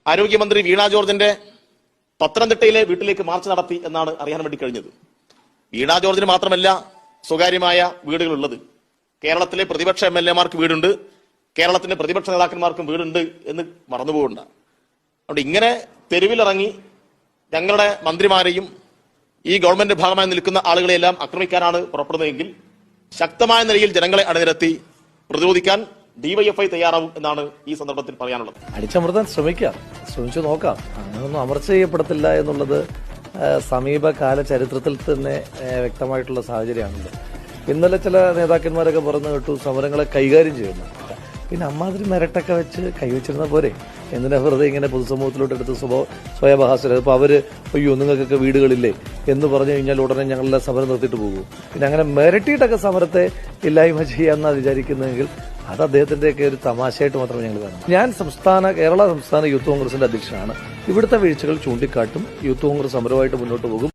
ആരോഗ്യമന്ത്രി വീണ ജോർജിന്റെ പത്തനംതിട്ടയിലെ വീട്ടിലേക്ക് മാർച്ച് നടത്തി എന്നാണ് അറിയാൻ വേണ്ടി കഴിഞ്ഞത്. വീണ ജോർജിന് മാത്രമല്ല സ്വകാര്യമായ വീടുകളുള്ളത്. കേരളത്തിലെ പ്രതിപക്ഷ MLA-മാർക്ക് വീടുണ്ട്, കേരളത്തിന്റെ പ്രതിപക്ഷ നേതാക്കന്മാർക്കും വീടുണ്ട് എന്ന് മറന്നുപോകണ്ട. അതുകൊണ്ട് ഇങ്ങനെ തെരുവിലിറങ്ങി ഞങ്ങളുടെ മന്ത്രിമാരെയും ഈ ഗവൺമെന്റ് ഭാഗമായി നിൽക്കുന്ന ആളുകളെയെല്ലാം ആക്രമിക്കാനാണ് പുറപ്പെടുന്നതെങ്കിൽ ശക്തമായ നിലയിൽ ജനങ്ങളെ അണിനിരത്തി പ്രതിരോധിക്കാൻ DYFI തയ്യാറാവും എന്നാണ് ഈ സന്ദർഭത്തിൽ പറയാനുള്ളത്. അടിച്ചമർത്താൻ ശ്രമിച്ചു നോക്കാം. അങ്ങനെയൊന്നും അമർച്ച ചെയ്യപ്പെടത്തില്ല എന്നുള്ളത് സമീപകാല ചരിത്രത്തിൽ തന്നെ വ്യക്തമായിട്ടുള്ള സാഹചര്യമാണല്ലോ. ഇന്നലെ ചില നേതാക്കന്മാരൊക്കെ പറഞ്ഞു കേട്ടു സമരങ്ങളെ കൈകാര്യം ചെയ്യുന്നു. പിന്നെ അമ്മാതിരി മെരട്ടൊക്കെ വെച്ച് കൈവച്ചിരുന്ന പോരെ, എന്തിനാ വെറുതെ ഇങ്ങനെ പൊതുസമൂഹത്തിലോട്ട് എടുത്ത് സ്വയംഹാസ്യം. അപ്പോൾ അവര് അയ്യോ നിങ്ങൾക്കൊക്കെ വീടുകളില്ലേ എന്ന് പറഞ്ഞു കഴിഞ്ഞാൽ ഉടനെ ഞങ്ങളെല്ലാം സമരം നിർത്തിയിട്ട് പോകും. പിന്നെ അങ്ങനെ മെരട്ടിയിട്ടൊക്കെ സമരത്തെ ഇല്ലായ്മ ചെയ്യാമെന്നാണ് വിചാരിക്കുന്നതെങ്കിൽ അത് അദ്ദേഹത്തിന്റെയൊക്കെ ഒരു തമാശയായിട്ട് മാത്രമേ ഞങ്ങൾ കാണും. ഞാൻ കേരള സംസ്ഥാന യൂത്ത് കോൺഗ്രസിന്റെ അധ്യക്ഷനാണ്. ഇവിടുത്തെ വീഴ്ചകൾ ചൂണ്ടിക്കാട്ടും. യൂത്ത് കോൺഗ്രസ് സമരമായിട്ട് മുന്നോട്ട് പോകും.